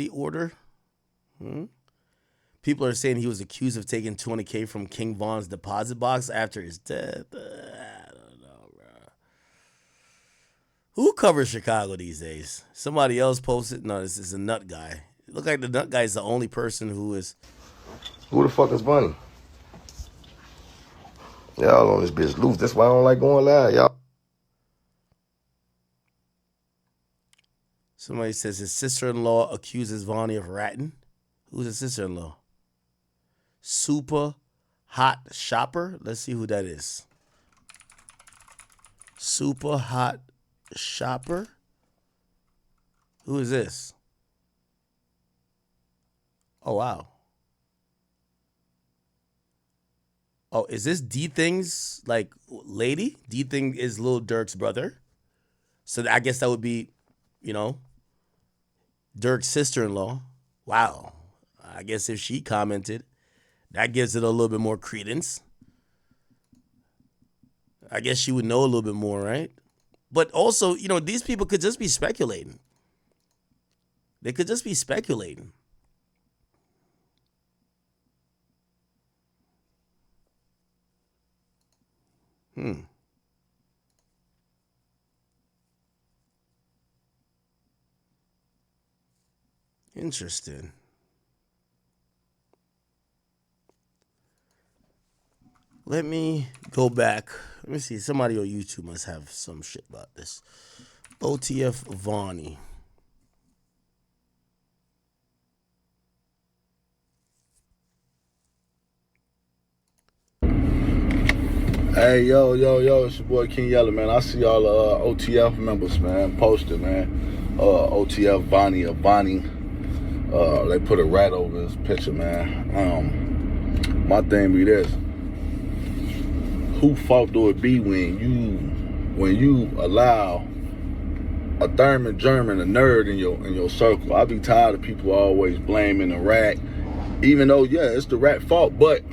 order. People are saying he was accused of taking $20K from King Von's deposit box after his death. I don't know, bro. Who covers Chicago these days? Somebody else posted. No, this is a nut guy. It look like the nut guy is the only person who is. Who the fuck is Vonnie? Y'all on this bitch loose. That's why I don't like going live, y'all. Somebody says his sister-in-law accuses Vonnie of ratting. Who's his sister-in-law? Super Hot Shopper. Let's see who that is. Super Hot Shopper. Who is this? Oh, wow. Oh, is this D-Thing's, like, lady? D-Thing is Lil Durk's brother. So I guess that would be, you know, Durk's sister-in-law. Wow. I guess if she commented, that gives it a little bit more credence. I guess she would know a little bit more, right? But also, you know, these people could just be speculating. They could just be speculating. Interesting. Let me go back. Let me see. Somebody on YouTube must have some shit about this. OTF Vonni. Hey, yo, it's your boy King Yella, man. I see all the OTF members, man, posted, man. OTF Vonni or Vonnie. They put a rat over his picture, man. My thing be this. Who fault do it be when you allow a Thurman German, a nerd in your circle? I be tired of people always blaming the rat. Even though, yeah, it's the rat fault, but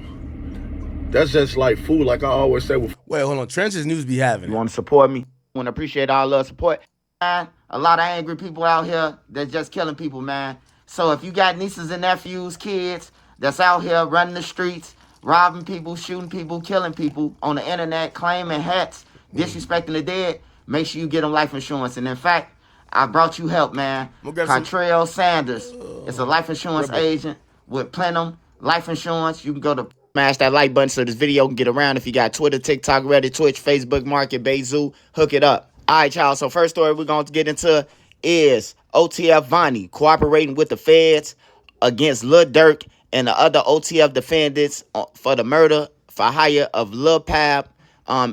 that's just like food, like I always say. Wait, hold on. Trenches News be having You it. want to support me? Want to appreciate all the support. Man, a lot of angry people out here that's just killing people, man. So if you got nieces and nephews, kids that's out here running the streets, robbing people, shooting people, killing people on the internet, claiming hats, disrespecting the dead, make sure you get them life insurance. And in fact, I brought you help, man. Cartrell Sanders is a life insurance agent with Plenum Life Insurance. You can go to smash that like button so this video can get around. If you got Twitter, TikTok, Reddit, Twitch, Facebook Market, Bayzoo, hook it up. All right, y'all. So first story we're going to get into is OTF Vonni cooperating with the feds against Lil Durk and the other OTF defendants for the murder for hire of Lil Pab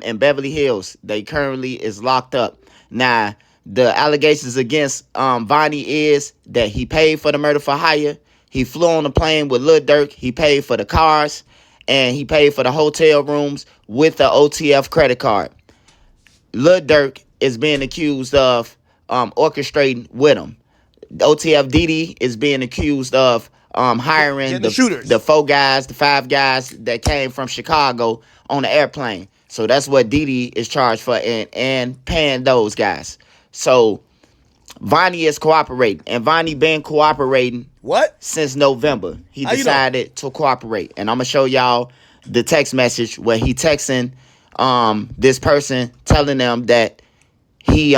in Beverly Hills. They currently is locked up. Now, the allegations against Vonnie is that he paid for the murder for hire. He flew on a plane with Lil Durk. He paid for the cars. And he paid for the hotel rooms with the OTF credit card. Lil Durk is being accused of orchestrating with him. The OTF Didi is being accused of hiring the shooters, the the 5 guys that came from Chicago on the airplane. So that's what Didi is charged for and paying those guys. So Vonnie is cooperating, and Vonnie been cooperating since November. He decided to cooperate, and I'm gonna show y'all the text message where he texting this person telling them that he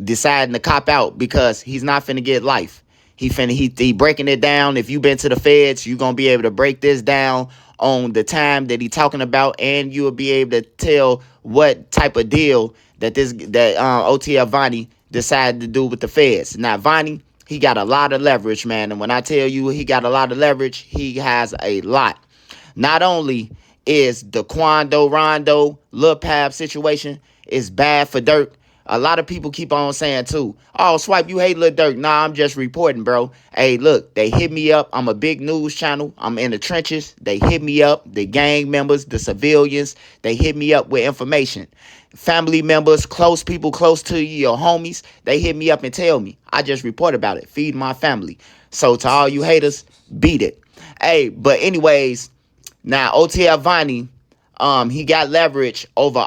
deciding to cop out because he's not finna get life. He breaking it down. If you been to the feds, you gonna be able to break this down on the time that he talking about, and you will be able to tell what type of deal that OTF Vonnie decided to do with the feds. Now, Vonnie, he got a lot of leverage, man. And when I tell you he got a lot of leverage, he has a lot. Not only is the Quando Rondo Lil Pab situation is bad for Durk, a lot of people keep on saying too, oh, Swipe, you hate Lil Durk. Nah, I'm just reporting, bro. Hey, look, they hit me up. I'm a big news channel. I'm in the trenches. They hit me up. The gang members, the civilians, they hit me up with information. Family members, close people close to you, your homies, they hit me up and tell me. I just report about it. Feed my family. So to all you haters, beat it. Hey, but anyways, now OTF Vonnie, he got leverage over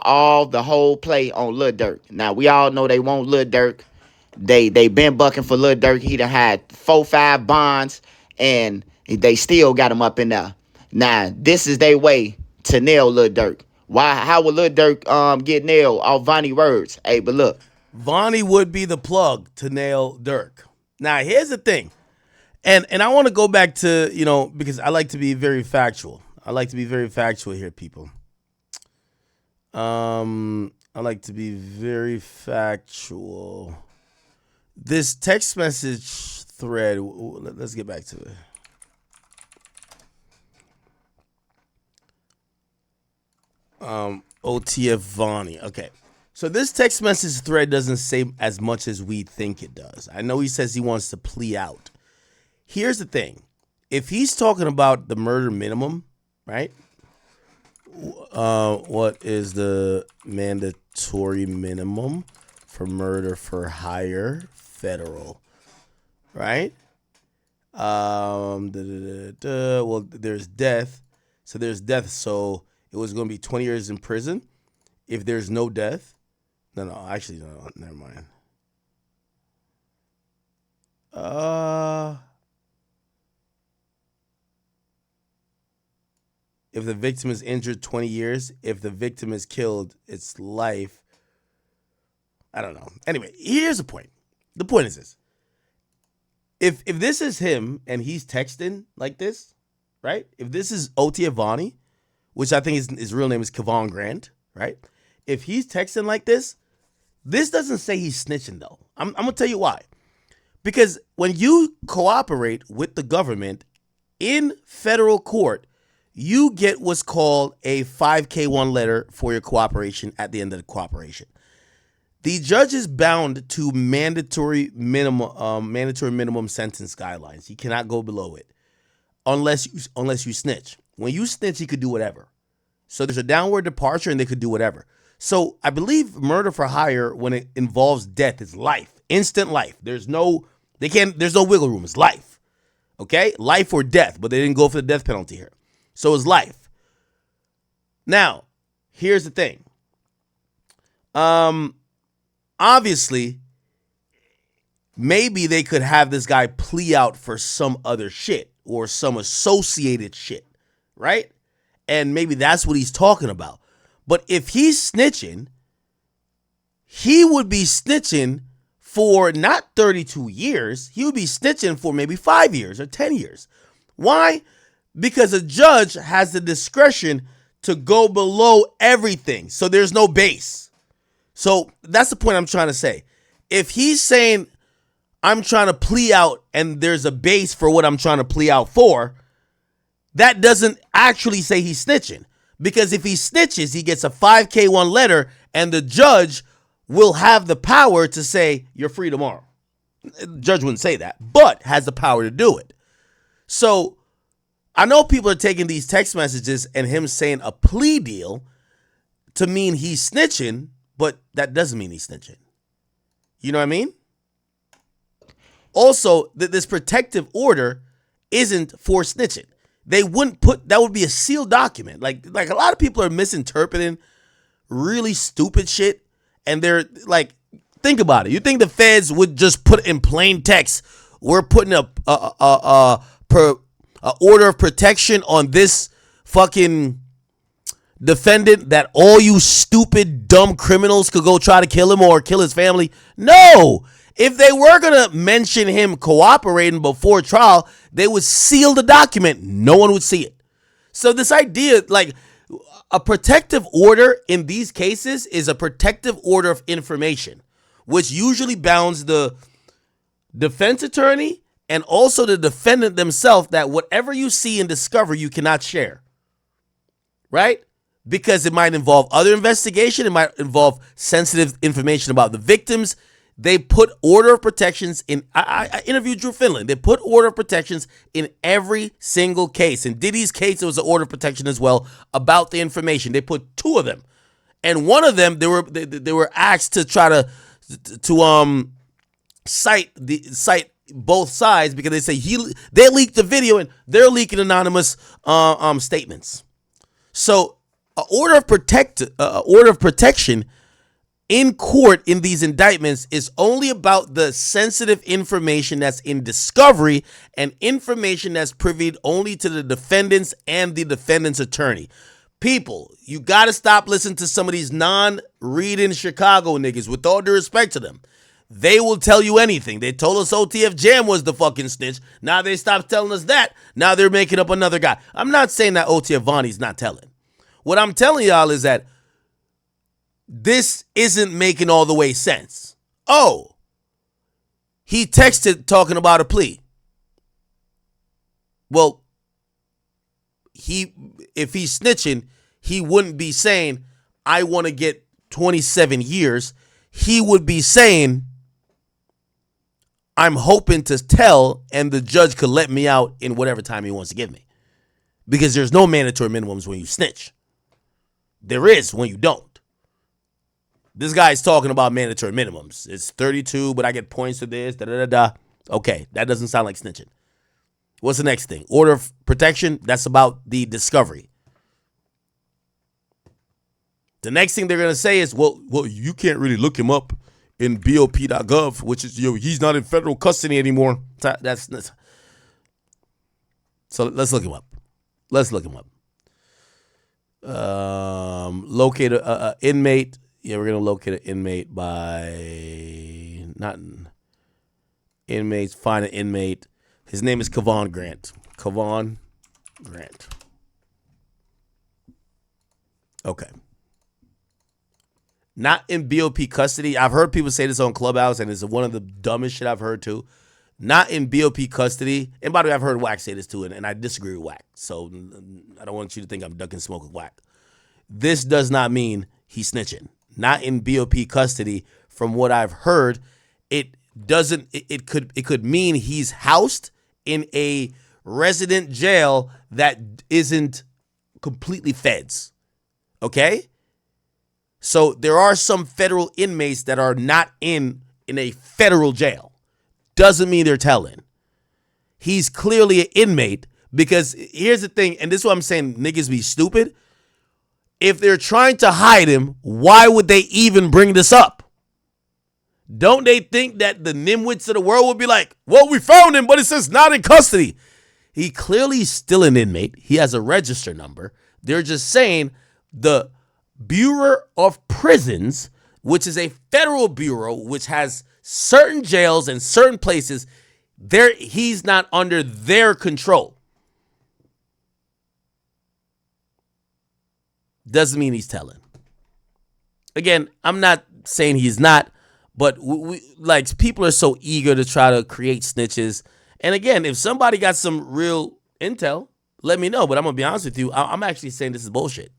the whole play on Lil Durk. Now we all know they want Lil Durk. They been bucking for Lil Durk. He done had 4-5 bonds, and they still got him up in there. Now, this is their way to nail Lil Durk. Why? How would Lil Durk get nailed off Vonnie words? Hey, but look. Vonnie would be the plug to nail Durk. Now, here's the thing. And I want to go back to, because I like to be very factual. I like to be very factual here, people. I like to be very factual. This text message thread, let's get back to it. OTF Vonni. Okay. So this text message thread doesn't say as much as we think it does. I know he says he wants to plea out. Here's the thing. If he's talking about the murder minimum, right? What is the mandatory minimum for murder for hire federal, right? Well, there's death. So there's death. So it was going to be 20 years in prison. If there's no death. No, actually, no, never mind. If the victim is injured, 20 years. If the victim is killed, it's life. I don't know. Anyway, here's the point. The point is this. If this is him and he's texting like this, right? If this is OTF Vonni, which I think his real name is Kevon Grant, right? If he's texting like this doesn't say he's snitching, though. I'm going to tell you why. Because when you cooperate with the government in federal court, you get what's called a 5K1 letter for your cooperation at the end of the cooperation. The judge is bound to mandatory minimum sentence guidelines. He cannot go below it unless you snitch. When you snitch, he could do whatever. So there's a downward departure and they could do whatever. So I believe murder for hire, when it involves death, is life, instant life. There's no wiggle room. It's life. Okay? Life or death, but they didn't go for the death penalty here. So it's life. Now, here's the thing. Obviously, maybe they could have this guy plea out for some other shit or some associated shit, right? And maybe that's what he's talking about. But if he's snitching, he would be snitching for not 32 years. He would be snitching for maybe 5 years or 10 years. Why? Because a judge has the discretion to go below everything. So there's no base. So that's the point I'm trying to say. If he's saying, I'm trying to plea out and there's a base for what I'm trying to plea out for, that doesn't actually say he's snitching. Because if he snitches, he gets a 5K1 letter and the judge will have the power to say, you're free tomorrow. The judge wouldn't say that, but has the power to do it. So I know people are taking these text messages and him saying a plea deal to mean he's snitching, but that doesn't mean he's snitching. You know what I mean? Also, this protective order isn't for snitching. They wouldn't that would be a sealed document. Like a lot of people are misinterpreting really stupid shit. And they're like, think about it. You think the feds would just put in plain text, we're putting a order of protection on this fucking defendant that all you stupid, dumb criminals could go try to kill him or kill his family? No. If they were going to mention him cooperating before trial, they would seal the document. No one would see it. So this idea, like a protective order in these cases is a protective order of information, which usually bounds the defense attorney and also the defendant themselves that whatever you see and discover, you cannot share. Right? Because it might involve other investigation. It might involve sensitive information about the victims. They put order of protections in. I interviewed Drew Finland. They put order of protections in every single case. In Diddy's case, there was an order of protection as well about the information. They put two of them, and one of them they were asked to try to cite both sides because they say they leaked the video and they're leaking anonymous statements. So, order of protection in court in these indictments is only about the sensitive information that's in discovery and information that's privied only to the defendants and the defendant's attorney. People, you got to stop listening to some of these non-reading Chicago niggas, with all due respect to them. They will tell you anything. They told us OTF Jam was the fucking snitch. Now they stopped telling us that. Now they're making up another guy. I'm not saying that OTF Vonnie's not telling. What I'm telling y'all is that this isn't making all the way sense. Oh, he texted talking about a plea. Well, if he's snitching, he wouldn't be saying, I want to get 27 years. He would be saying, I'm hoping to tell and the judge could let me out in whatever time he wants to give me. Because there's no mandatory minimums when you snitch. There is when you don't. This guy's talking about mandatory minimums. It's 32, but I get points for this, da-da-da-da. Okay, that doesn't sound like snitching. What's the next thing? Order of protection, that's about the discovery. The next thing they're going to say is, well, you can't really look him up in BOP.gov, which is, he's not in federal custody anymore. That's so let's look him up. Locate a inmate. Yeah, we're going to locate an inmate by, not inmates, find an inmate. His name is Kavon Grant. Okay. Not in BOP custody. I've heard people say this on Clubhouse, and it's one of the dumbest shit I've heard too. Not in BOP custody. And by the way, I've heard Wack say this too, and I disagree with Wack. So I don't want you to think I'm ducking smoke with Wack. This does not mean he's snitching. Not in BOP custody. From what I've heard, it could mean he's housed in a resident jail that isn't completely feds. Okay? So there are some federal inmates that are not in a federal jail. Doesn't mean they're telling. He's clearly an inmate, because here's the thing, and this is what I'm saying, niggas be stupid. If they're trying to hide him, why would they even bring this up? Don't they think that the nimwits of the world would be like, well, we found him, but it says not in custody. He clearly is still an inmate. He has a register number. They're just saying the Bureau of Prisons, which is a federal bureau which has certain jails and certain places, he's not under their control. Doesn't mean he's telling. Again, I'm not saying he's not, but like, people are so eager to try to create snitches. And again, if somebody got some real intel, let me know. But I'm going to be honest with you. I'm actually saying this is bullshit.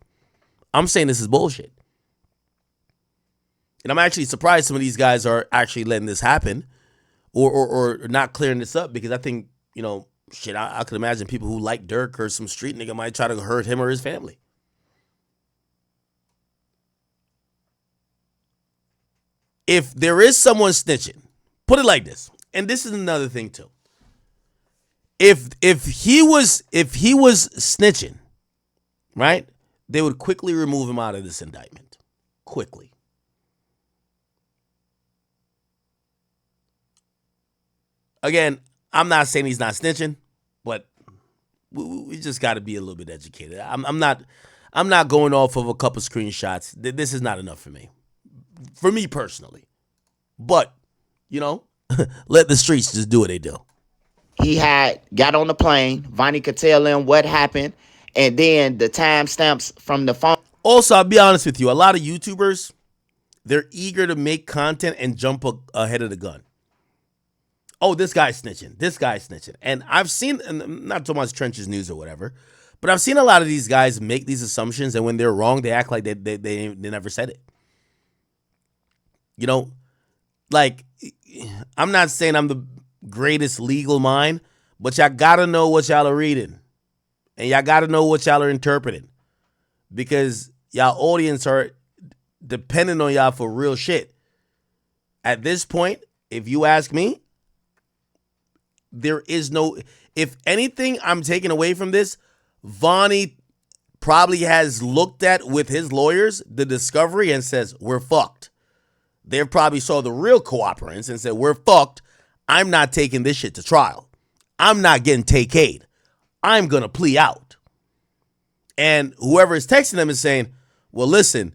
I'm saying this is bullshit. And I'm actually surprised some of these guys are actually letting this happen or not clearing this up, because I think, I could imagine people who like Durk or some street nigga might try to hurt him or his family. If there is someone snitching, put it like this, and this is another thing too. If he was snitching, right, they would quickly remove him out of this indictment. Quickly. Again, I'm not saying he's not snitching, but we just got to be a little bit educated. I'm not going off of a couple screenshots. This is not enough for me. For me personally. But, let the streets just do what they do. He got on the plane. Vonnie could tell him what happened. And then the timestamps from the phone. Also, I'll be honest with you. A lot of YouTubers, they're eager to make content and jump ahead of the gun. Oh, this guy's snitching. And I've seen, and not so much Trenches News or whatever, but I've seen a lot of these guys make these assumptions, and when they're wrong, they act like they never said it. Like, I'm not saying I'm the greatest legal mind, but y'all gotta know what y'all are reading. And y'all gotta know what y'all are interpreting. Because y'all audience are depending on y'all for real shit. At this point, if you ask me, there is no, if anything I'm taking away from this, Vonnie probably has looked at with his lawyers the discovery and says, we're fucked. they probably saw the real cooperants and said, we're fucked. I'm not taking this shit to trial. I'm not getting take-aid. I'm going to plea out. And whoever is texting them is saying, well, listen,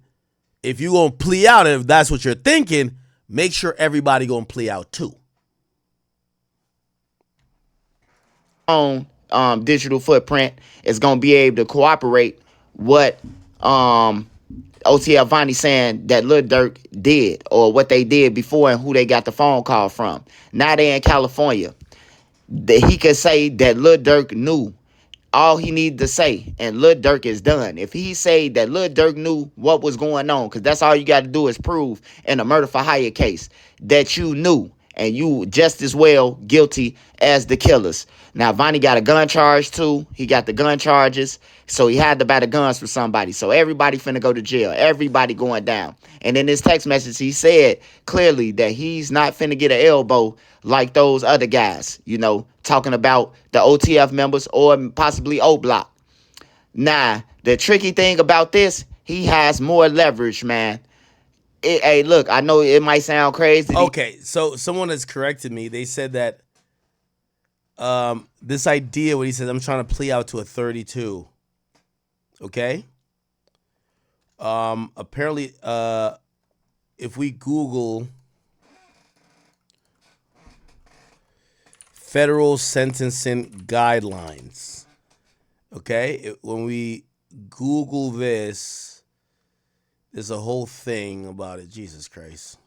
if you're going to plea out, if that's what you're thinking, make sure everybody going to plea out too. On digital footprint is going to be able to cooperate what OTF Vonni saying that Lil Durk did, or what they did before, and who they got the phone call from. Now they in California. He could say that Lil Durk knew all he needed to say, and Lil Durk is done. If he say that Lil Durk knew what was going on, because that's all you got to do is prove in a murder for hire case that you knew, and you just as well guilty as the killers. Now, Vonnie got a gun charge too. He got the gun charges, so he had to buy the guns for somebody. So everybody finna go to jail. Everybody going down. And in his text message, he said clearly that he's not finna get an elbow like those other guys, you know, talking about the OTF members or possibly O-Block. Now, the tricky thing about this, he has more leverage, man. Hey, look, I know it might sound crazy. Okay, so someone has corrected me. They said that this idea, when he says, I'm trying to plea out to a 32, okay? Apparently, if we Google federal sentencing guidelines, okay, when we Google this, there's a whole thing about it. Jesus Christ.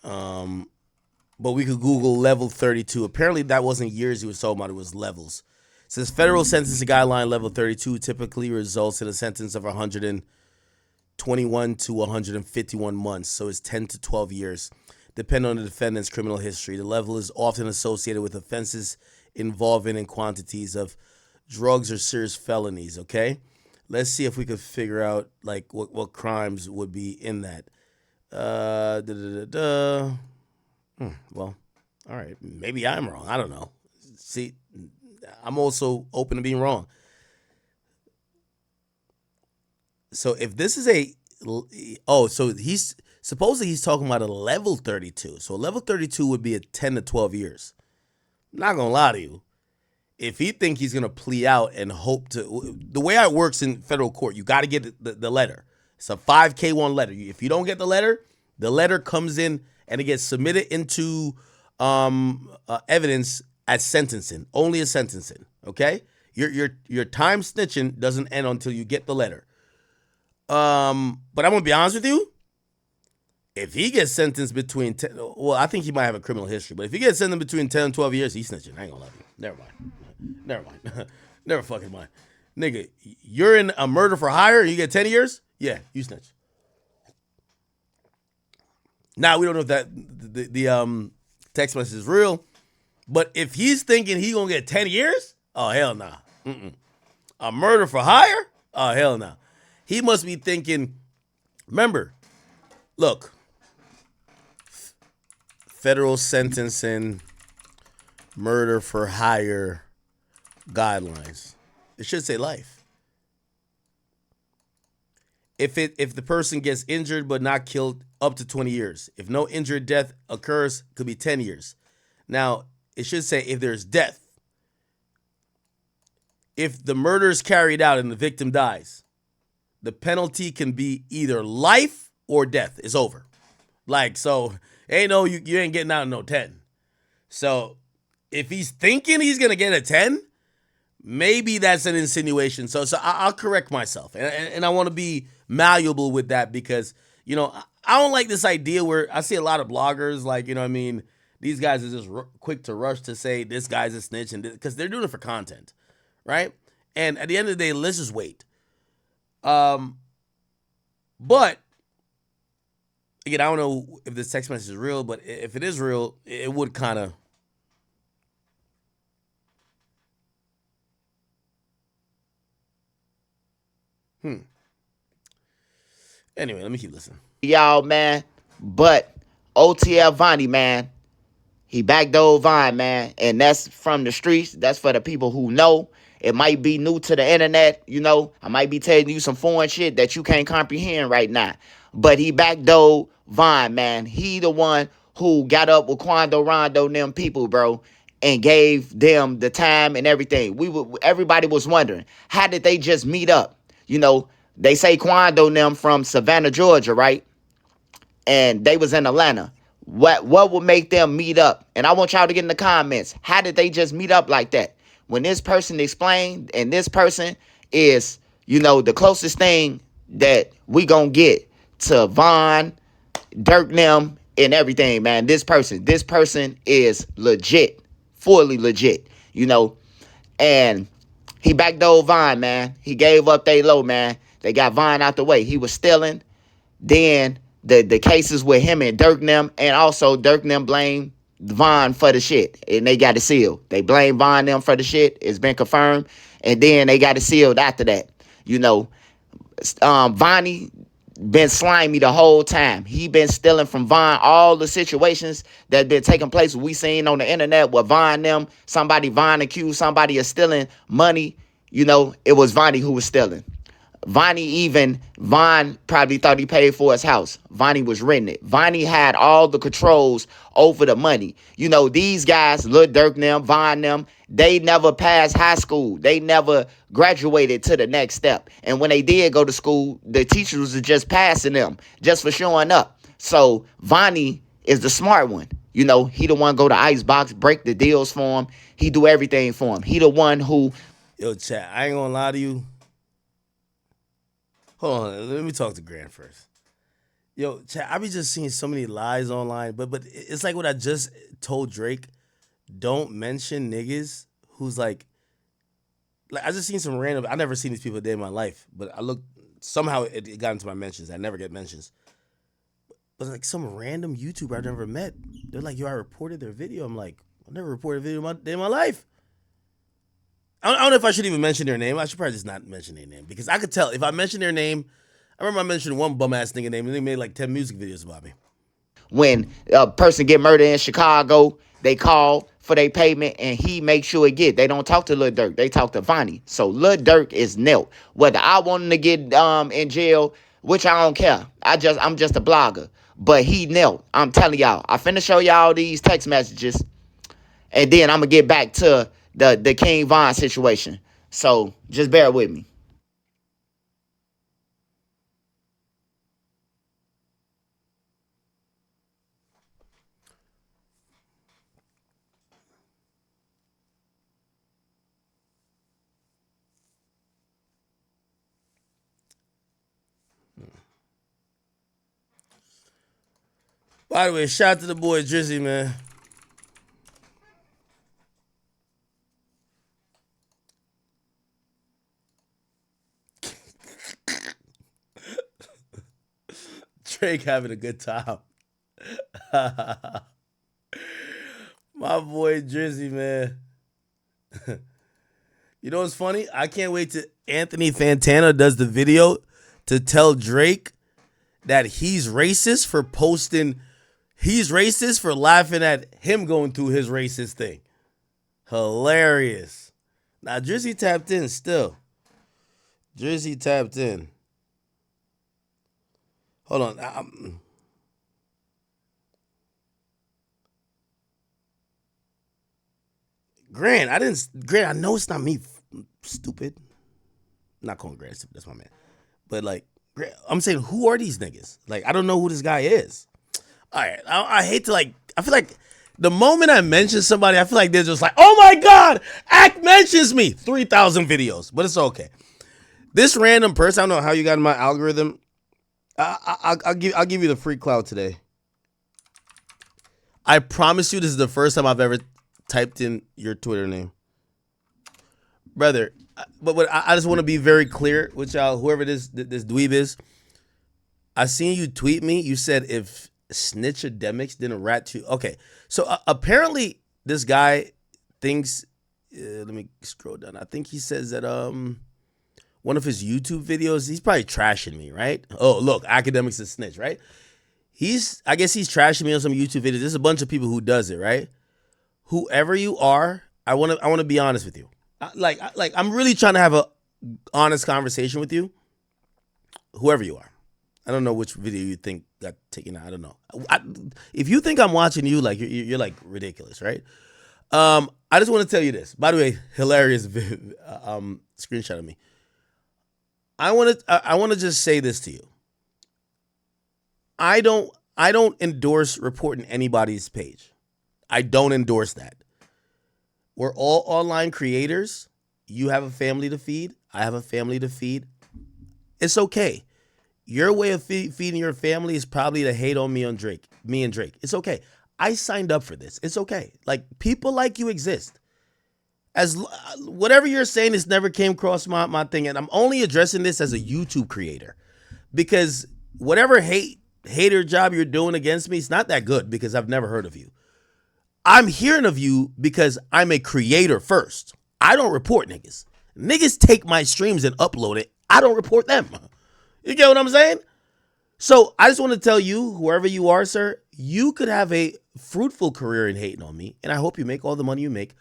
But we could Google level 32. Apparently that wasn't years he was talking about, it was levels. It says federal sentencing guideline level 32 typically results in a sentence of 121 to 151 months. So it's 10 to 12 years, depending on the defendant's criminal history. The level is often associated with offenses involving in quantities of drugs or serious felonies, okay? Let's see if we could figure out like what crimes would be in that. Well, all right. Maybe I'm wrong. I don't know. See, I'm also open to being wrong. So if this is so he's supposedly he's talking about a level 32. So a level 32 would be a 10 to 12 years. I'm not gonna lie to you. If he think he's gonna plea out and hope to, the way it works in federal court, you got to get the letter. It's a 5K1 letter. If you don't get the letter comes in and it gets submitted into evidence at sentencing, only at sentencing. Okay, your time snitching doesn't end until you get the letter. But I'm gonna be honest with you. If he gets sentenced between 10, well, I think he might have a criminal history, but if he gets sentenced between 10 and 12 years, he's snitching. I ain't gonna lie to you. Never mind. Never fucking mind. Nigga, you're in a murder for hire and you get 10 years? Yeah, you snitch. Now, we don't know if that the text message is real, but if he's thinking he gonna get 10 years, oh, hell nah. A murder for hire? Oh, hell nah. He must be thinking, remember, look, federal sentencing, murder for hire guidelines. It should say life. If the person gets injured but not killed, up to 20 years. If no injured death occurs, could be 10 years. Now, it should say if there's death. If the murder is carried out and the victim dies, the penalty can be either life or death. It's over. Like, so, ain't no, you ain't getting out in no 10. So, if he's thinking he's going to get a 10, maybe that's an insinuation. So I'll correct myself. And I want to be malleable with that because, you know, I don't like this idea where I see a lot of bloggers, like, you know what I mean, these guys are just quick to rush to say this guy's a snitch, and because they're doing it for content, right? And at the end of the day, let's just wait. But, again, I don't know if this text message is real, but if it is real, it would kind of, Anyway, let me keep listening. Y'all, man. But OTF Vonni, man, he backdoored Vine, man. And that's from the streets. That's for the people who know. It might be new to the internet, you know. I might be telling you some foreign shit that you can't comprehend right now. but he backdoored Von, man. He the one who got up with Quando Rondo and them people, bro, and gave them the time and everything. Everybody was wondering, how did they just meet up? You know, they say Quando and them from Savannah, Georgia, right? And they was in Atlanta. What would make them meet up? And I want y'all to get in the comments. How did they just meet up like that? When this person explained, and this person is, you know, the closest thing that we gonna get to Von, Durk, them, and everything, man. This person is legit, fully legit, you know. And he backdoored Von, man. He gave up they low, man. They got Von out the way. He was stealing. Then the cases with him and Durk them, and also Durk them blame Von for the shit, and they got it sealed. They blame Von them for the shit. It's been confirmed, and then they got it sealed after that. You know, Vonnie been slimy the whole time. He been stealing from Von all the situations that been taking place. We seen on the internet with Von them. Von accused somebody of stealing money. You know, it was Vonnie who was stealing. Von probably thought he paid for his house. Vonnie was renting it. Vonnie had all the controls over the money. You know, these guys, Lil Durk them, Von them, they never passed high school. They never graduated to the next step. And when they did go to school, the teachers were just passing them just for showing up. So Vonnie is the smart one. You know, he the one go to Icebox, break the deals for him. He do everything for him. He the one who... Yo, chat, I ain't gonna lie to you. Hold on, let me talk to Grant first. Yo, chat, I be just seeing so many lies online, but it's like what I just told Drake. Don't mention niggas who's like I just seen some random. I never seen these people a day in my life, but I looked somehow it got into my mentions. I never get mentions. But like some random YouTuber I've never met. They're like, yo, I reported their video. I'm like, I never reported a video in my life. I don't know if I should even mention their name. I should probably just not mention their name because I could tell if I mention their name. I remember I mentioned one bum ass nigga name and they made like 10 music videos about me. When a person get murdered in Chicago, they call for their payment and he makes sure it get. They don't talk to Lil Durk. They talk to Vonnie. So Lil Durk is nil. Whether I want him to get in jail, which I don't care. I'm just a blogger. But he nil. I'm telling y'all. I finna show y'all these text messages. And then I'm gonna get back to the King Von situation. So just bear with me. By the way, shout out to the boy Drizzy, man. Drake having a good time. My boy Drizzy, man. You know what's funny? I can't wait till Anthony Fantana does the video to tell Drake that he's racist for posting. He's racist for laughing at him going through his racist thing. Hilarious. Now, Drizzy tapped in still. Drizzy tapped in. Hold on. Grant, I know it's not me, stupid. I'm not calling Grant stupid, that's my man. But, like, Grant, I'm saying, who are these niggas? Like, I don't know who this guy is. All right, I hate to, like, I feel like the moment I mention somebody, I feel like they're just like, oh my God, Act mentions me. 3,000 videos, but it's okay. This random person, I don't know how you got in my algorithm. I'll give you the free clout today. I promise you this is the first time I've ever typed in your Twitter name. Brother, but I just want to be very clear with y'all, whoever this dweeb is. I seen you tweet me. You said if Snitchademics didn't rat you. Okay, so apparently this guy thinks, let me scroll down. I think he says that one of his YouTube videos, he's probably trashing me, right? Oh, look, Akademiks is snitch, right? I guess he's trashing me on some YouTube videos. There's a bunch of people who does it, right? Whoever you are, I want to be honest with you. I'm really trying to have a honest conversation with you. Whoever you are. I don't know which video you think got taken out. I don't know. If you think I'm watching you, like you're like ridiculous, right? I just want to tell you this. By the way, hilarious screenshot of me. I want to just say this to you. I don't endorse reporting anybody's page. I don't endorse that. We're all online creators. You have a family to feed. I have a family to feed. It's okay. Your way of feeding your family is probably to hate on me and Drake. It's okay. I signed up for this. It's okay. Like, people like you exist. As whatever you're saying, this never came across my thing, and I'm only addressing this as a YouTube creator, because whatever hater job you're doing against me, it's not that good, because I've never heard of you. I'm hearing of you because I'm a creator first. I don't report niggas. Niggas take my streams and upload it. I don't report them. You get what I'm saying? So I just want to tell you, whoever you are, sir, you could have a fruitful career in hating on me, and I hope you make all the money you make.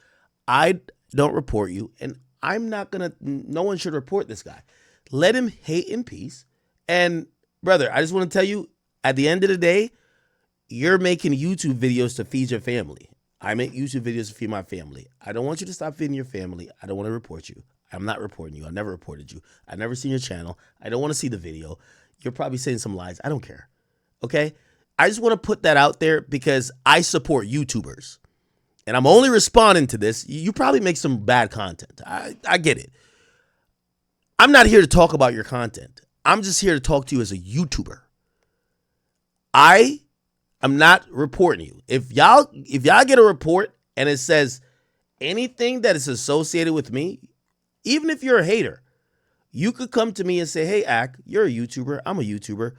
I don't report you, and I'm not going to, no one should report this guy. Let him hate in peace. And brother, I just want to tell you, at the end of the day, you're making YouTube videos to feed your family. I make YouTube videos to feed my family. I don't want you to stop feeding your family. I don't want to report you. I'm not reporting you. I've never reported you. I've never seen your channel. I don't want to see the video. You're probably saying some lies. I don't care. Okay? I just want to put that out there because I support YouTubers. And I'm only responding to this. You probably make some bad content. I get it. I'm not here to talk about your content. I'm just here to talk to you as a YouTuber. I'm not reporting you. If y'all get a report and it says anything that is associated with me, even if you're a hater, you could come to me and say, hey, Ak, you're a YouTuber. I'm a YouTuber.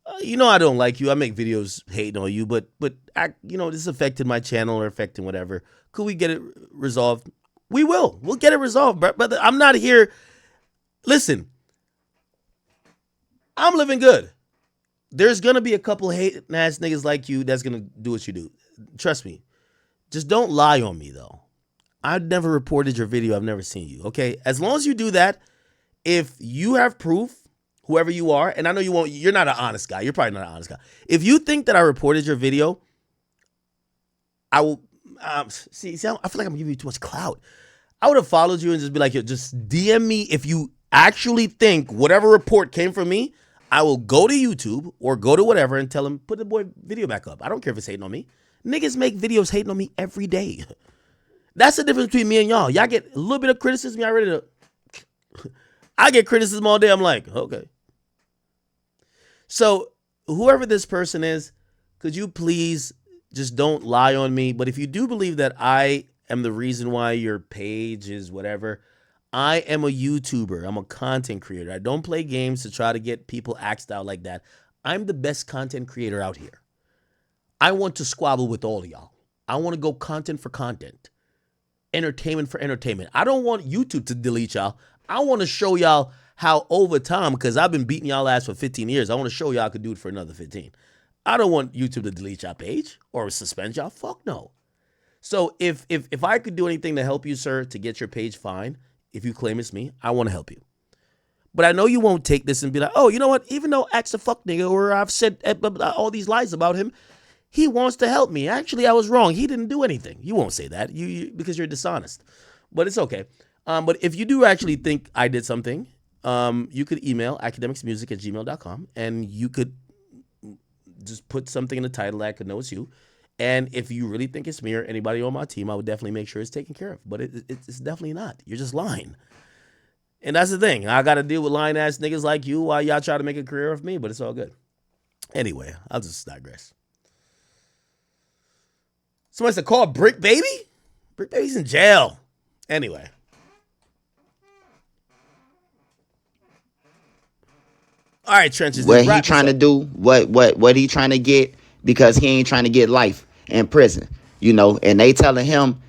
I don't like you. I make videos hating on you, but Ak, this affected my channel or affecting whatever. Could we get it resolved? We will. We'll get it resolved, brother. I'm not here. Listen, I'm living good. There's going to be a couple hating ass niggas like you that's going to do what you do. Trust me. Just don't lie on me, though. I've never reported your video. I've never seen you, okay? As long as you do that, if you have proof, whoever you are, and I know you won't, you're not an honest guy. You're probably not an honest guy. If you think that I reported your video, I will, see, I feel like I'm giving you too much clout. I would have followed you and just be like, yo, just DM me if you actually think whatever report came from me. I will go to YouTube or go to whatever and tell him, put the boy video back up. I don't care if it's hating on me. Niggas make videos hating on me every day. That's the difference between me and y'all. Y'all get a little bit of criticism. Y'all ready to... I get criticism all day. I'm like, okay. So whoever this person is, could you please just don't lie on me? But if you do believe that I am the reason why your page is whatever, I am a YouTuber. I'm a content creator. I don't play games to try to get people axed out like that. I'm the best content creator out here. I want to squabble with all of y'all. I want to go content for content. Entertainment for entertainment. I don't want YouTube to delete y'all. I want to show y'all how over time, because I've been beating y'all ass for 15 years, I want to show y'all I could do it for another 15. I don't want YouTube to delete y'all page or suspend y'all. Fuck no. So if I could do anything to help you, sir, to get your page fine, if you claim it's me, I want to help you. But I know you won't take this and be like, oh, you know what? Even though Axe a fuck nigga or I've said all these lies about him, he wants to help me. Actually, I was wrong. He didn't do anything. You won't say that you because you're dishonest. But it's okay. But if you do actually think I did something, you could email academicsmusic@gmail.com and you could just put something in the title that I could know it's you. And if you really think it's me or anybody on my team, I would definitely make sure it's taken care of. But it's definitely not. You're just lying. And that's the thing. I got to deal with lying ass niggas like you while y'all try to make a career of me, but it's all good. Anyway, I'll just digress. Somebody said, call Brick Baby? Brick Baby's in jail. Anyway. All right, Trenches. What he trying to do, what he trying to get, because he ain't trying to get life in prison, and they telling him,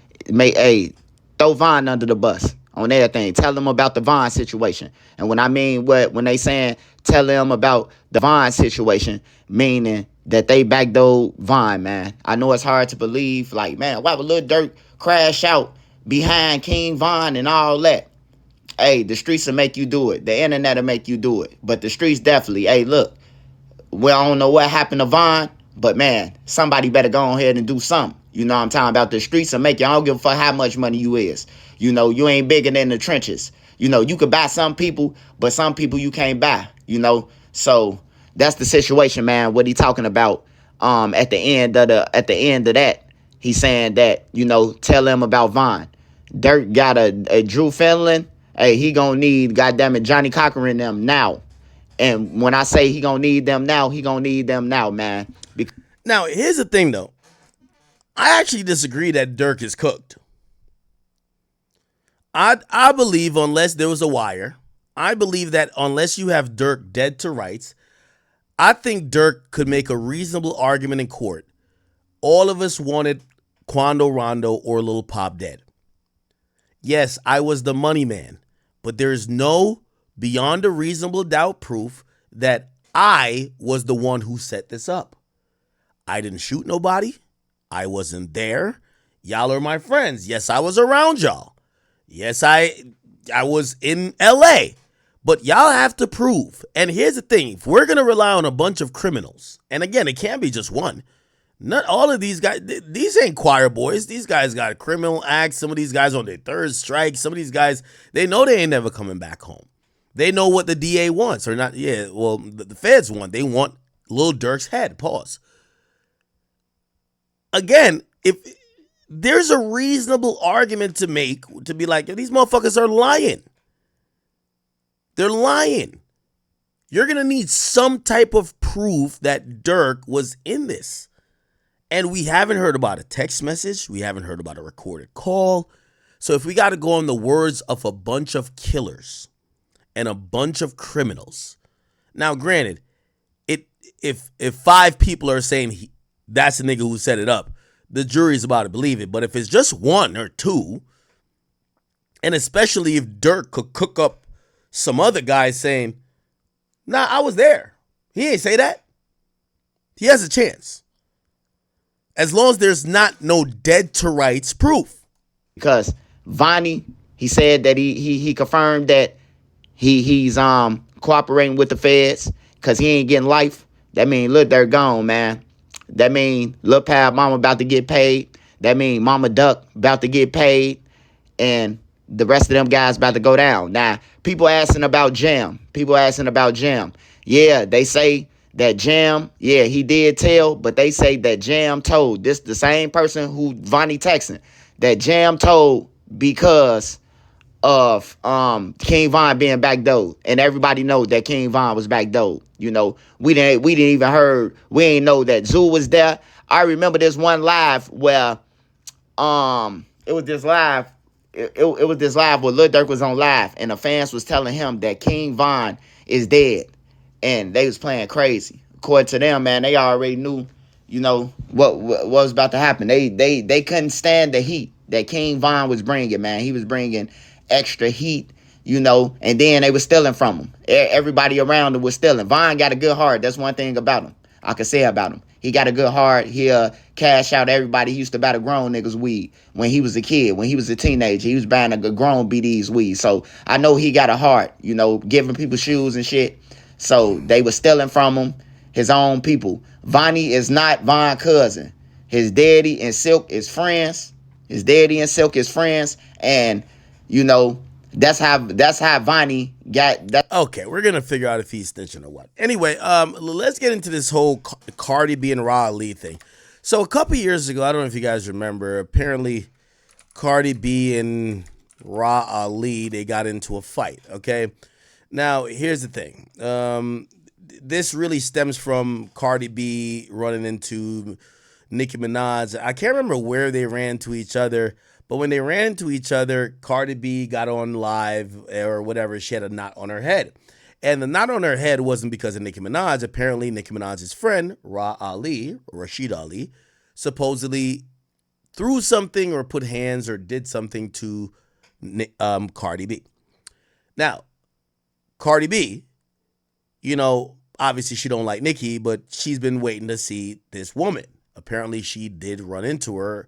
throw Vonnie under the bus on everything. Tell them about the Vonnie situation. And when they saying tell them about the Vonnie situation, meaning that they backdoor Vonnie, man. I know it's hard to believe, like, man, why would Lil Durk crash out behind King Von and all that? Hey, the streets will make you do it. The internet will make you do it. But the streets definitely, hey, look, well, I don't know what happened to Von, but man, somebody better go ahead and do something. You know what I'm talking about? The streets will make you. I don't give a fuck how much money you is. You know, you ain't bigger than the trenches. You know, you could buy some people, but some people you can't buy, you know? So that's the situation, man. What he talking about at the end of that, he's saying that, you know, tell them about Von. Durk got a Drew Finland. Hey, he gonna need, goddamn it, Johnny Cochran and them now. And when I say he gonna need them now, he gonna need them now, man. Now, here's the thing, though. I actually disagree that Durk is cooked. I believe unless there was a wire, I believe that unless you have Durk dead to rights, I think Durk could make a reasonable argument in court. All of us wanted Quando Rondo or Lil Pop dead. Yes, I was the money man, but there is no beyond a reasonable doubt proof that I was the one who set this up. I didn't shoot nobody. I wasn't there. Y'all are my friends. Yes, I was around y'all. Yes, I was in LA. But y'all have to prove. And here's the thing. If we're going to rely on a bunch of criminals, and again, it can't be just one. Not all of these guys, these ain't choir boys. These guys got criminal acts. Some of these guys on their third strike. Some of these guys, they know they ain't never coming back home. They know what the DA wants or not. Yeah, well, the feds want. They want Lil Durk's head. Pause. Again, if there's a reasonable argument to make to be like, these motherfuckers are lying. They're lying. You're going to need some type of proof that Durk was in this. And we haven't heard about a text message. We haven't heard about a recorded call. So if we got to go on the words of a bunch of killers and a bunch of criminals. Now, granted, if 5 people are saying that's the nigga who set it up, the jury's about to believe it. But if it's just 1 or 2, and especially if Durk could cook up some other guy saying, nah, I was there. He ain't say that. He has a chance. As long as there's not no dead to rights proof. Because Vonnie, he said that he confirmed that he's cooperating with the feds because he ain't getting life. That mean look, they're gone, man. That mean Lil Pab Mama about to get paid. That mean Mama Duck about to get paid. And the rest of them guys about to go down. Now, people asking about Jam. Yeah, they say that Jam, yeah, he did tell, but they say that Jam told. This the same person who Vonnie texting. That Jam told because of King Von being backdoored. And everybody knows that King Von was backdoored. You know, we ain't know that Zoo was there. I remember this one live where it was this live. It was this live where Lil Durk was on live and the fans was telling him that King Von is dead. And they was playing crazy. According to them, man, they already knew, you know, what was about to happen. They couldn't stand the heat that King Von was bringing, man. He was bringing extra heat, you know, and then they were stealing from him. Everybody around him was stealing. Von got a good heart. That's one thing about him. I can say about him. He got a good heart. He'll cash out everybody. He used to buy the grown niggas weed when he was a kid. When he was a teenager, he was buying a grown BD's weed. So I know he got a heart, you know, giving people shoes and shit. So they were stealing from him, his own people. Vonnie is not Von's cousin. His daddy and Silk is friends. And, you know, that's how Vonnie got that. Okay, we're gonna figure out if he's snitching or what. Anyway, let's get into this whole Cardi B and Ra Ali thing. So a couple years ago, I don't know if you guys remember, apparently Cardi B and Ra Ali, they got into a fight, okay? Now, here's the thing. This really stems from Cardi B running into Nicki Minaj. I can't remember where they ran to each other, but when they ran into each other, Cardi B got on live or whatever. She had a knot on her head. And the knot on her head wasn't because of Nicki Minaj. Apparently, Nicki Minaj's friend, Rashid Ali, supposedly threw something or put hands or did something to Cardi B. Now, Cardi B, you know, obviously she don't like Nicki, but she's been waiting to see this woman. Apparently, she did run into her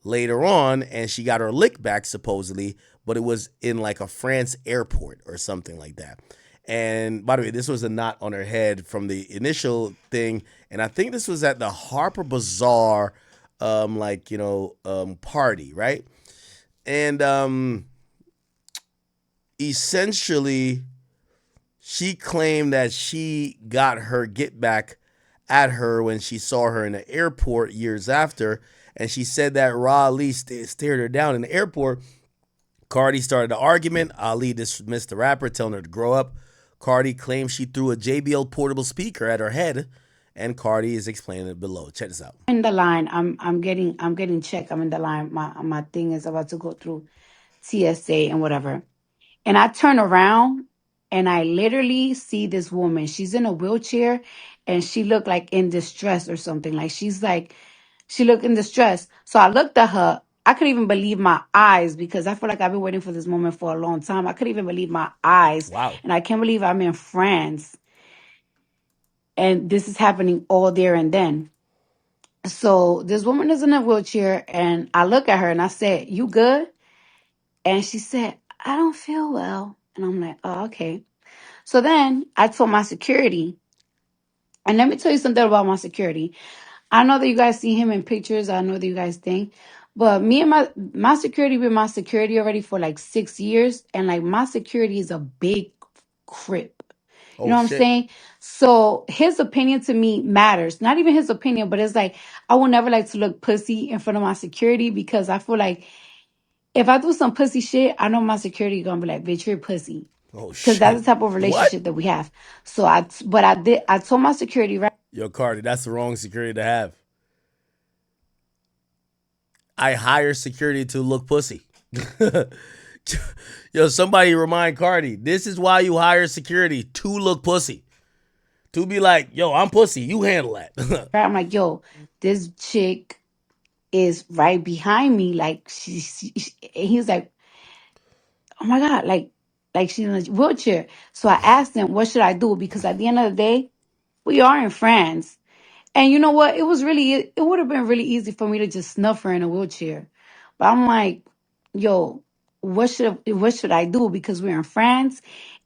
later on, and she got her lick back, supposedly, but it was in like a France airport or something like that. And by the way, this was a knot on her head from the initial thing, and I think this was at the Harper Bazaar, party, right? And essentially, she claimed that she got her get back at her when she saw her in the airport years after, and she said that Ra Ali stared her down in the airport. Cardi started the argument. Ali dismissed the rapper, telling her to grow up. Cardi claims she threw a JBL portable speaker at her head, and Cardi is explaining it below. Check this out. In the line, I'm getting checked. I'm in the line. My thing is about to go through TSA and whatever. And I turn around and I literally see this woman. She's in a wheelchair and she looked like in distress or something. Like she looked in distress. So I looked at her. I couldn't even believe my eyes because I feel like I've been waiting for this moment for a long time. I couldn't even believe my eyes. Wow. And I can't believe I'm in France. And this is happening all there and then. So this woman is in a wheelchair and I look at her and I said, "You good?" And she said, "I don't feel well." And I'm like, "Oh, okay." So then I told my security, and let me tell you something about my security. I know that you guys see him in pictures. I know that you guys think, but me and my security been my security already for like 6 years, and like my security is a big crip. You Oh know what I'm shit. saying? So his opinion to me matters. Not even his opinion, but it's like I will never like to look pussy in front of my security because I feel like if I do some pussy shit, I know my security gonna be like, "Bitch, you're pussy." Oh Because that's shit. the type of What? relationship that we have. So I told my security, right? Yo, Cardi, that's the wrong security to have. I hire security to look pussy. Yo, somebody remind Cardi, this is why you hire security to look pussy. To be like, yo, I'm pussy, you handle that. I'm like, yo, this chick is right behind me. Like and he was like, "Oh my God, like she's in a wheelchair." So I asked him, "What should I do?" Because at the end of the day, we are in France. And you know what? It would have been really easy for me to just snuff her in a wheelchair. But I'm like, yo, what should I do? Because we're in France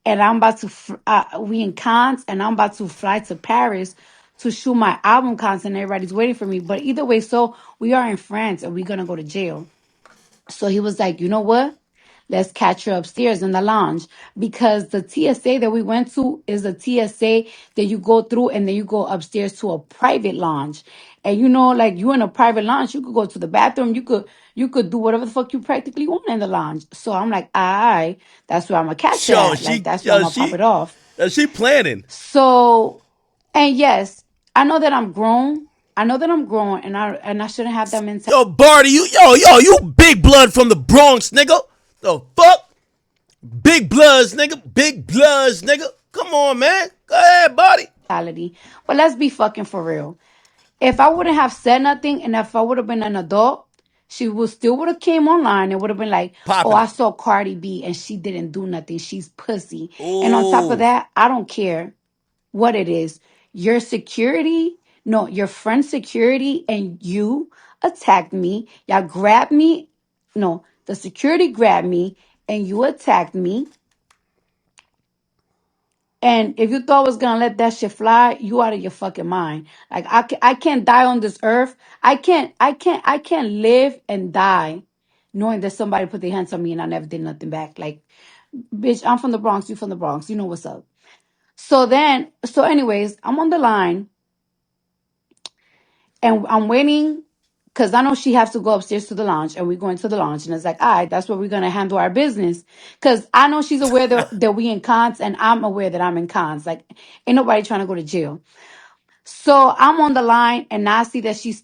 and I'm about to, we in Cannes and I'm about to fly to Paris to shoot my album content. Everybody's waiting for me. But either way, so we are in France and we're going to go to jail. So he was like, "You know what? Let's catch her upstairs in the lounge because the TSA that we went to is a TSA that you go through and then you go upstairs to a private lounge. And you know, like you in a private lounge, you could go to the bathroom, you could do whatever the fuck you practically want in the lounge." So I'm like, "Aye, that's where I'm gonna catch it yo, at. Like she, that's where I'm yo, gonna pop she, it off." she planning. So, and yes, I know that I'm grown. I know that I'm grown, and I shouldn't have that mentality. Yo, Barty, you big blood from the Bronx, nigga. The fuck? Big bloods, nigga. Big bloods, nigga. Come on, man. Go ahead, Barty. But let's be fucking for real. If I wouldn't have said nothing and if I would have been an adult, she would have came online and would have been like, "Oh, Popping I it. saw Cardi B and she didn't do nothing. She's pussy." And on top of Ooh. that, I don't care what it is. Your security, no, your friend's security and you attacked me. Y'all grabbed me. No, the security grabbed me and you attacked me. And if you thought I was gonna let that shit fly, you out of your fucking mind. Like I can't die on this earth. I can't live and die knowing that somebody put their hands on me and I never did nothing back. Like, bitch, I'm from the Bronx, you from the Bronx. You know what's up. So anyways, I'm on the line and I'm waiting because I know she has to go upstairs to the lounge and we're going to the lounge. And it's like, all right, that's where we're going to handle our business. Because I know she's aware that we in cons and I'm aware that I'm in cons. Like, ain't nobody trying to go to jail. So I'm on the line and now I see that she's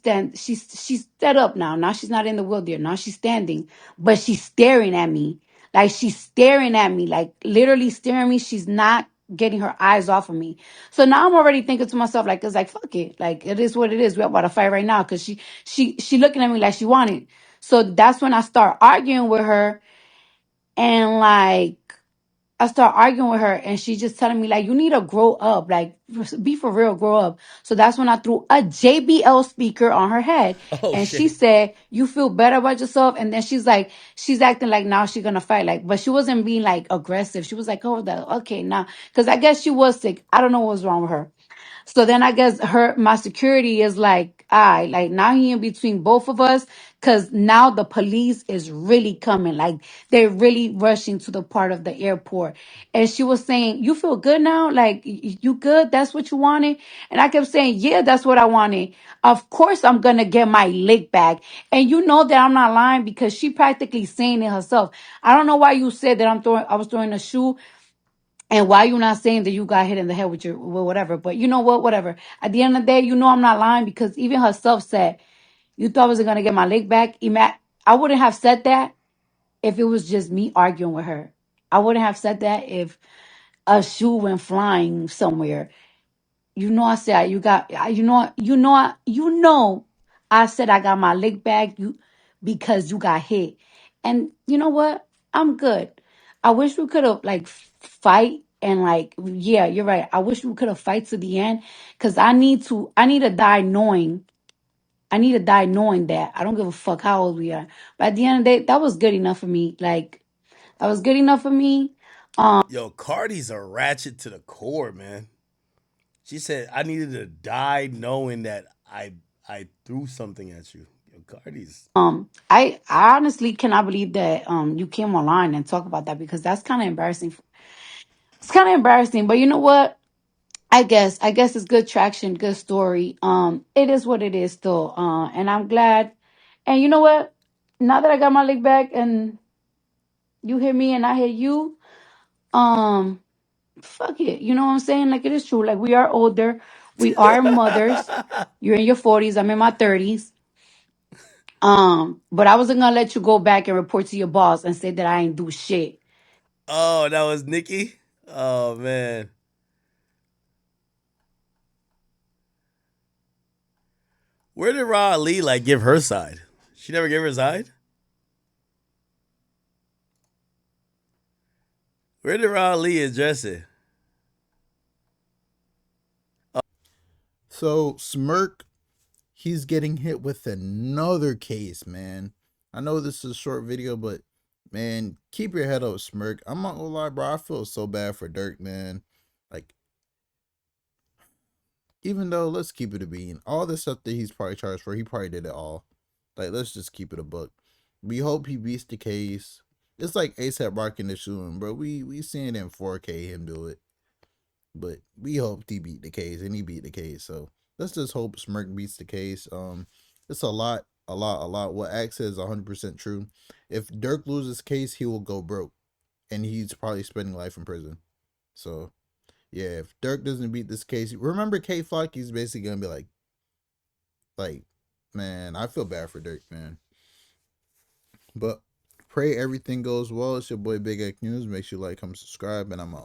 set up now. Now she's not in the wheelchair. Now she's standing, but she's staring at me. Like she's staring at me, like literally staring at me. She's not getting her eyes off of me. So now I'm already thinking to myself, like, it's like, fuck it. Like it is what it is. We're about to fight right now because she looking at me like she wanted. So that's when I start arguing with her and like I start arguing with her, and she just telling me like, you need to grow up, like be for real, grow up. So that's when I threw a JBL speaker on her head, Oh and she shit. said, "You feel better about yourself." And then she's like, she's acting like now she's gonna fight, like, but she wasn't being like aggressive. She was like, "Oh, okay, now," because I guess she was sick. I don't know what was wrong with her. So then I guess my security is like, I like now he in between both of us, because now the police is really coming. Like they're really rushing to the part of the airport. And she was saying, "You feel good now? Like you good? That's what you wanted?" And I kept saying, "Yeah, that's what I wanted. Of course I'm gonna get my lick back." And you know that I'm not lying because she practically saying it herself. I don't know why you said that I was throwing a shoe, and why you not saying that you got hit in the head with your with whatever. But you know what? Whatever. At the end of the day, you know I'm not lying because even herself said, "You thought I wasn't gonna get my leg back." I wouldn't have said that if it was just me arguing with her. I wouldn't have said that if a shoe went flying somewhere. You know, I said you got. I said I got my leg back. You because you got hit, and you know what? I'm good. I wish we could have like fight and like yeah, you're right. I wish we could have fight to the end because I need to. I need to die knowing. I need to die knowing that I don't give a fuck how old we are. But at the end of the day, that was good enough for me. Like that was good enough for me. Yo, Cardi's a ratchet to the core, man. She said I needed to die knowing that I threw something at you. Yo, Cardi's. I honestly cannot believe that you came online and talk about that because that's kind of embarrassing. It's kind of embarrassing, but you know what? I guess it's good traction, good story. It is what it is still. And I'm glad. And you know what? Now that I got my leg back and you hear me and I hear you, um, fuck it. You know what I'm saying? Like it is true. Like we are older, we are mothers. You're in your 40s. I'm in my 30s. But I wasn't gonna let you go back and report to your boss and say that I ain't do shit. Oh, that was Nikki? Oh man. Where did Ra Ali like give her side? She never gave her side? Where did Ra Ali address it? So Smirk, he's getting hit with another case, man. I know this is a short video, but man, keep your head up, Smirk. I'm not gonna lie, bro. I feel so bad for Durk, man. Like, even though let's keep it a bean, all the stuff that he's probably charged for, he probably did it all. Like, let's just keep it a book. We hope he beats the case. It's like ASAP rocking the shooting, bro. We seeing in 4K him do it. But we hoped he beat the case, and he beat the case. So let's just hope Smirk beats the case. It's a lot. What Axe says is 100% true. If Durk loses case, he will go broke, and he's probably spending life in prison. So yeah, if Durk doesn't beat this case, remember K Flock, he's basically gonna be like, man, I feel bad for Durk, man. But pray everything goes well. It's your boy Big X News. Make sure you like, comment, subscribe, and I'm out.